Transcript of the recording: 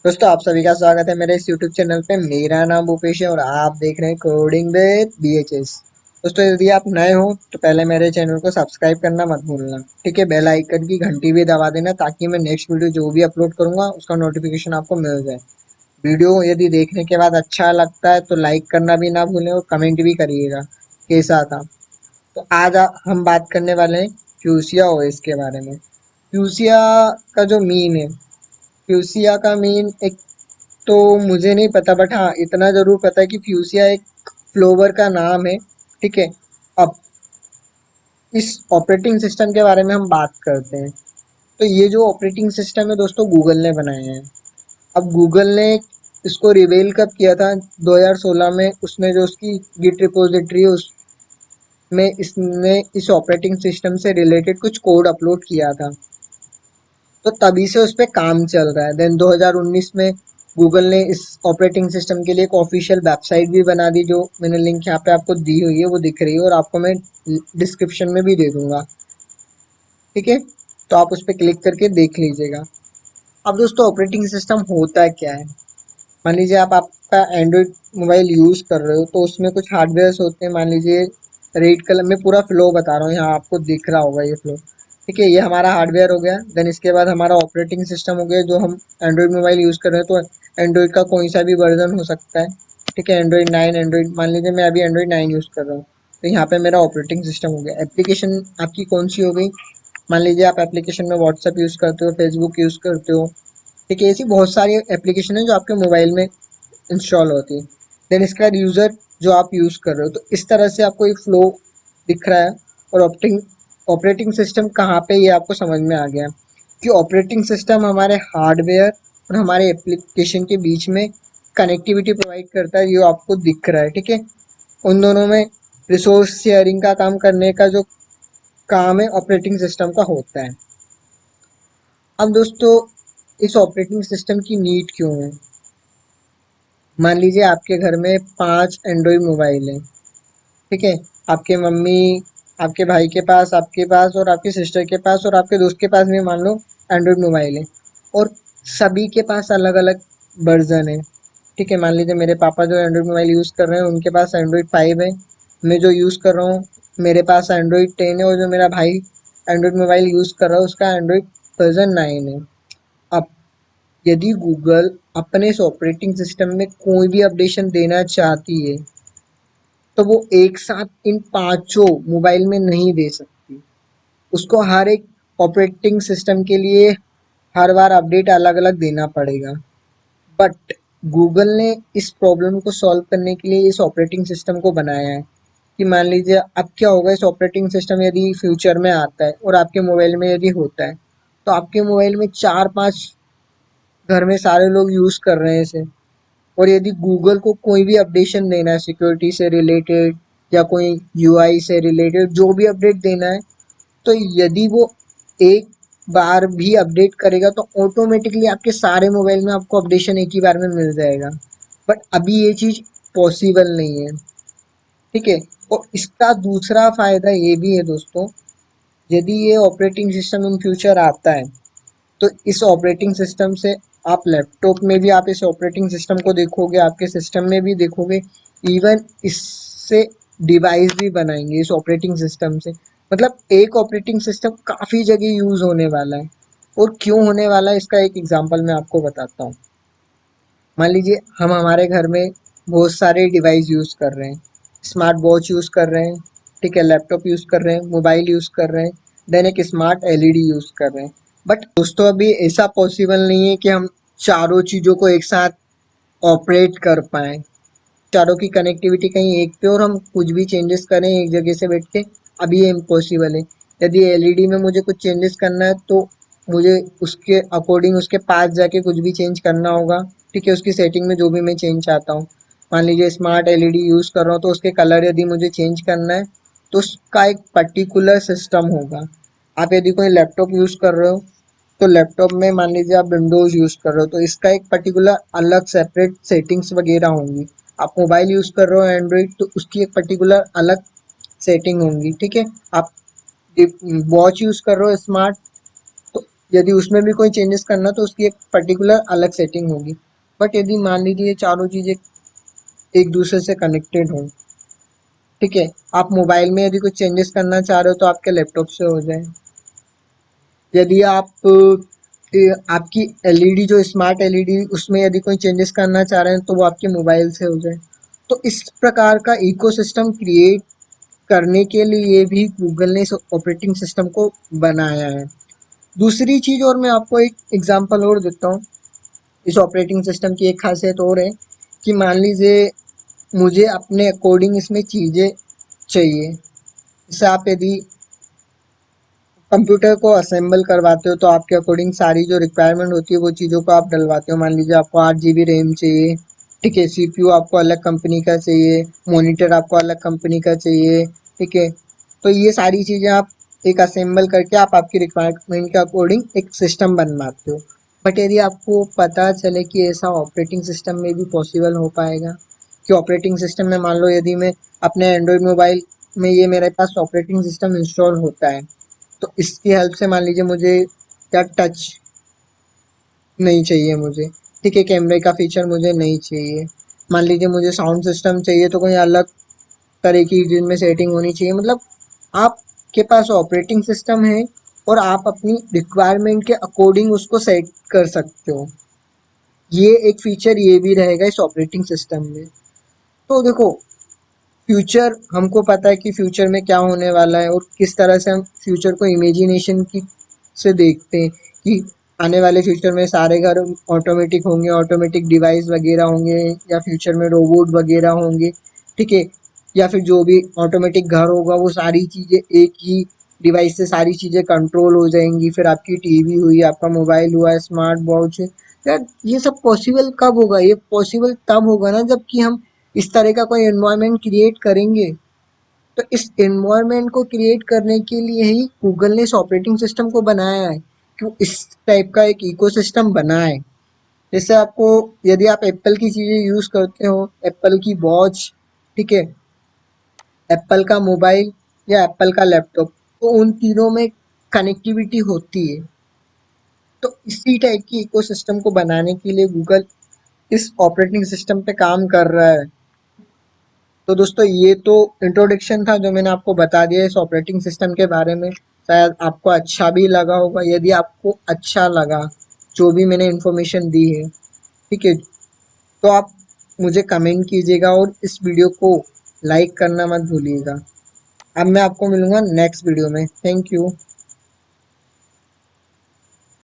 दोस्तों आप सभी का स्वागत है मेरे इस YouTube चैनल पे। मेरा नाम भूपेश है और आप देख रहे हैं कोडिंग विद बीएचएस। दोस्तों यदि आप नए हो तो पहले मेरे चैनल को सब्सक्राइब करना मत भूलना, ठीक है। बेल आइकन की घंटी भी दबा देना ताकि मैं नेक्स्ट वीडियो जो भी अपलोड करूंगा उसका नोटिफिकेशन आपको मिल जाए। वीडियो यदि देखने के बाद अच्छा लगता है तो लाइक करना भी ना भूलें और कमेंट भी करिएगा कैसा था। तो आज हम बात करने वाले हैं फ्यूसिया ओएस के बारे में। फ्यूसिया का जो मीन है, फ्यूसिया का मीन एक तो मुझे नहीं पता, बट हाँ इतना जरूर पता है कि फ्यूसिया एक फ्लोवर का नाम है, ठीक है। अब इस ऑपरेटिंग सिस्टम के बारे में हम बात करते हैं। तो ये जो ऑपरेटिंग सिस्टम है दोस्तों गूगल ने बनाया है। अब गूगल ने इसको रिवील कब किया था? 2016 में उसने जो उसकी गिट रिपोजिटरी है उसमें इसने इस ऑपरेटिंग सिस्टम से रिलेटेड कुछ कोड अपलोड किया था। तो तभी से उस पर काम चल रहा है। देन 2019 में गूगल ने इस ऑपरेटिंग सिस्टम के लिए एक ऑफिशियल वेबसाइट भी बना दी, जो मैंने लिंक यहाँ पे आपको दी हुई है, वो दिख रही है और आपको मैं डिस्क्रिप्शन में भी दे दूंगा, ठीक है। तो आप उस पर क्लिक करके देख लीजिएगा। अब दोस्तों ऑपरेटिंग सिस्टम होता क्या है? मान लीजिए आप आपका एंड्रॉयड मोबाइल यूज़ कर रहे हो तो उसमें कुछ हार्डवेयर्स होते हैं। मान लीजिए रेड कलर में पूरा फ्लो बता रहा हूँ, यहाँ आपको दिख रहा होगा ये फ्लो, ठीक है। ये हमारा हार्डवेयर हो गया। देन इसके बाद हमारा ऑपरेटिंग सिस्टम हो गया, जो हम एंड्रॉयड मोबाइल यूज़ कर रहे हैं। तो एंड्रॉयड का कोई सा भी वर्जन हो सकता है, ठीक है। एंड्रॉयड 9, एंड्रॉयड मान लीजिए मैं अभी एंड्रॉयड 9 यूज़ कर रहा हूँ, तो यहाँ पे मेरा ऑपरेटिंग सिस्टम हो गया। एप्लीकेशन आपकी कौन सी हो गई? मान लीजिए आप एप्लीकेशन में व्हाट्सएप यूज़ करते हो, फेसबुक यूज़ करते हो, ठीक है। ऐसी बहुत सारी एप्लीकेशन है जो आपके मोबाइल में इंस्टॉल होती है। देन इसके बाद यूज़र जो आप यूज़ कर रहे हो, तो इस तरह से आपको एक फ्लो दिख रहा है। और ऑपरेटिंग सिस्टम कहाँ पे, ये आपको समझ में आ गया कि ऑपरेटिंग सिस्टम हमारे हार्डवेयर और हमारे एप्लीकेशन के बीच में कनेक्टिविटी प्रोवाइड करता है, ये आपको दिख रहा है, ठीक है। उन दोनों में रिसोर्स शेयरिंग का काम करने का जो काम है ऑपरेटिंग सिस्टम का होता है। अब दोस्तों इस ऑपरेटिंग सिस्टम की नीड क्यों है? मान लीजिए आपके घर में 5 एंड्रॉयड मोबाइल हैं, ठीक है। आपके मम्मी, आपके भाई के पास, आपके पास और आपकी सिस्टर के पास और आपके दोस्त के पास भी मान लो एंड्रॉयड मोबाइल है। और सभी के पास अलग अलग वर्जन है, ठीक है। मान लीजिए मेरे पापा जो एंड्रॉयड मोबाइल यूज़ कर रहे हैं उनके पास एंड्रॉयड 5 है। मैं जो यूज़ कर रहा हूँ मेरे पास एंड्रॉयड 10 है, और जो मेरा भाई एंड्रॉयड मोबाइल यूज़ कर रहा है उसका एंड्रॉयड वर्जन 9 है। अब यदि गूगल अपने इस ऑपरेटिंग सिस्टम में कोई भी अपडेशन देना चाहती है तो वो एक साथ इन पांचों मोबाइल में नहीं दे सकती। उसको हर एक ऑपरेटिंग सिस्टम के लिए हर बार अपडेट अलग अलग देना पड़ेगा। बट गूगल ने इस प्रॉब्लम को सॉल्व करने के लिए इस ऑपरेटिंग सिस्टम को बनाया है कि मान लीजिए अब क्या होगा, इस ऑपरेटिंग सिस्टम यदि फ्यूचर में आता है और आपके मोबाइल में यदि होता है, तो आपके मोबाइल में 4-5 घर में सारे लोग यूज़ कर रहे हैं इसे। और यदि गूगल को कोई भी अपडेशन देना है सिक्योरिटी से रिलेटेड या कोई यूआई से रिलेटेड जो भी अपडेट देना है, तो यदि वो एक बार भी अपडेट करेगा तो ऑटोमेटिकली आपके सारे मोबाइल में आपको अपडेशन एक ही बार में मिल जाएगा। बट अभी ये चीज़ पॉसिबल नहीं है, ठीक है। और इसका दूसरा फ़ायदा ये भी है दोस्तों, यदि ये ऑपरेटिंग सिस्टम इन फ्यूचर आता है तो इस ऑपरेटिंग सिस्टम से आप लैपटॉप में भी आप इस ऑपरेटिंग सिस्टम को देखोगे, आपके सिस्टम में भी देखोगे। इवन इससे डिवाइस भी बनाएंगे इस ऑपरेटिंग सिस्टम से। मतलब एक ऑपरेटिंग सिस्टम काफ़ी जगह यूज़ होने वाला है। और क्यों होने वाला है इसका एक एग्जांपल मैं आपको बताता हूँ। मान लीजिए हम हमारे घर में बहुत सारे डिवाइस यूज़ कर रहे हैं, स्मार्ट वॉच यूज़ कर रहे हैं, ठीक है, लैपटॉप यूज़ कर रहे हैं, मोबाइल यूज़ कर रहे हैं, देन एक स्मार्ट एलईडी यूज़ कर रहे हैं। बट दोस्तों अभी ऐसा पॉसिबल नहीं है कि हम चारों चीज़ों को एक साथ ऑपरेट कर पाएँ। चारों की कनेक्टिविटी कहीं एक पे और हम कुछ भी चेंजेस करें एक जगह से बैठ के, अभी ये इम्पॉसिबल है। यदि एलईडी में मुझे कुछ चेंजेस करना है तो मुझे उसके अकॉर्डिंग उसके पास जाके कुछ भी चेंज करना होगा, ठीक है। उसकी सेटिंग में जो भी मैं चेंज चाहता हूँ, मान लीजिए स्मार्ट एलईडी यूज़ कर रहा हूँ तो उसके कलर यदि मुझे चेंज करना है तो उसका एक पर्टिकुलर सिस्टम होगा। आप यदि कोई लैपटॉप यूज़ कर रहे हो तो लैपटॉप में मान लीजिए आप विंडोज़ यूज़ कर रहे हो तो इसका एक पर्टिकुलर अलग सेपरेट सेटिंग्स वगैरह होंगी। आप मोबाइल यूज़ कर रहे हो एंड्रॉइड तो उसकी एक पर्टिकुलर अलग सेटिंग होंगी, ठीक है। आप वॉच यूज़ कर रहे हो स्मार्ट, तो यदि उसमें भी कोई चेंजेस करना तो उसकी एक पर्टिकुलर अलग सेटिंग होगी। बट यदि मान लीजिए ये चारों चीज़ें एक दूसरे से कनेक्टेड हों, ठीक है, आप मोबाइल में यदि कुछ चेंजेस करना चाह रहे हो तो आपके लैपटॉप से हो जाए। यदि आप आपकी एलईडी जो स्मार्ट एलईडी उसमें यदि कोई चेंजेस करना चाह रहे हैं तो वो आपके मोबाइल से हो जाए। तो इस प्रकार का इकोसिस्टम क्रिएट करने के लिए भी गूगल ने इस ऑपरेटिंग सिस्टम को बनाया है। दूसरी चीज़ और मैं आपको एक एग्जांपल और देता हूँ। इस ऑपरेटिंग सिस्टम की एक खासियत और है कि मान लीजिए मुझे अपने अकॉर्डिंग इसमें चीज़ें चाहिए। जैसे आप यदि कंप्यूटर को असेंबल करवाते हो तो आपके अकॉर्डिंग सारी जो रिक्वायरमेंट होती है वो चीज़ों को आप डलवाते हो। मान लीजिए आपको 8 GB रैम चाहिए, ठीक है, सीपीयू आपको अलग कंपनी का चाहिए, मॉनिटर आपको अलग कंपनी का चाहिए, ठीक है। तो ये सारी चीज़ें आप एक असेंबल करके आप आपकी रिक्वायरमेंट के अकॉर्डिंग एक सिस्टम बनवाते हो। बट यदि आपको पता चले कि ऐसा ऑपरेटिंग सिस्टम में भी पॉसिबल हो पाएगा कि ऑपरेटिंग सिस्टम में मान लो यदि मैं अपने एंड्रॉयड मोबाइल में ये मेरे पास ऑपरेटिंग सिस्टम इंस्टॉल होता है तो इसकी हेल्प से मान लीजिए मुझे क्या टच नहीं चाहिए मुझे, ठीक है, कैमरे का फीचर मुझे नहीं चाहिए, मान लीजिए मुझे साउंड सिस्टम चाहिए तो कोई अलग तरह की जिनमें सेटिंग होनी चाहिए। मतलब आपके पास ऑपरेटिंग सिस्टम है और आप अपनी रिक्वायरमेंट के अकॉर्डिंग उसको सेट कर सकते हो। ये एक फीचर ये भी रहेगा इस ऑपरेटिंग सिस्टम में। तो देखो, फ्यूचर हमको पता है कि फ्यूचर में क्या होने वाला है और किस तरह से हम फ्यूचर को इमेजिनेशन की से देखते हैं कि आने वाले फ्यूचर में सारे घर ऑटोमेटिक होंगे, ऑटोमेटिक डिवाइस वगैरह होंगे या फ्यूचर में रोबोट वगैरह होंगे, ठीक है, या फिर जो भी ऑटोमेटिक घर होगा वो सारी चीज़ें एक ही डिवाइस से सारी चीज़ें कंट्रोल हो जाएंगी। फिर आपकी टीवी हुई, आपका मोबाइल हुआ, स्मार्ट वॉच, यार ये सब पॉसिबल कब होगा? ये पॉसिबल तब होगा ना जबकि हम इस तरह का कोई एनवायरनमेंट क्रिएट करेंगे। तो इस एनवायरनमेंट को क्रिएट करने के लिए ही गूगल ने इस ऑपरेटिंग सिस्टम को बनाया है कि वो इस टाइप का एक इकोसिस्टम बनाए। जैसे आपको यदि आप एप्पल की चीज़ें यूज़ करते हो, एप्पल की वॉच, ठीक है, एप्पल का मोबाइल या एप्पल का लैपटॉप, तो उन तीनों में कनेक्टिविटी होती है। तो इसी टाइप की इकोसिस्टम को बनाने के लिए गूगल इस ऑपरेटिंग सिस्टम पे काम कर रहा है। तो दोस्तों ये तो इंट्रोडक्शन था जो मैंने आपको बता दिया इस ऑपरेटिंग सिस्टम के बारे में। शायद आपको अच्छा भी लगा होगा। यदि आपको अच्छा लगा जो भी मैंने इन्फॉर्मेशन दी है, ठीक है, तो आप मुझे कमेंट कीजिएगा और इस वीडियो को लाइक करना मत भूलिएगा। अब मैं आपको मिलूंगा नेक्स्ट वीडियो में। Thank you.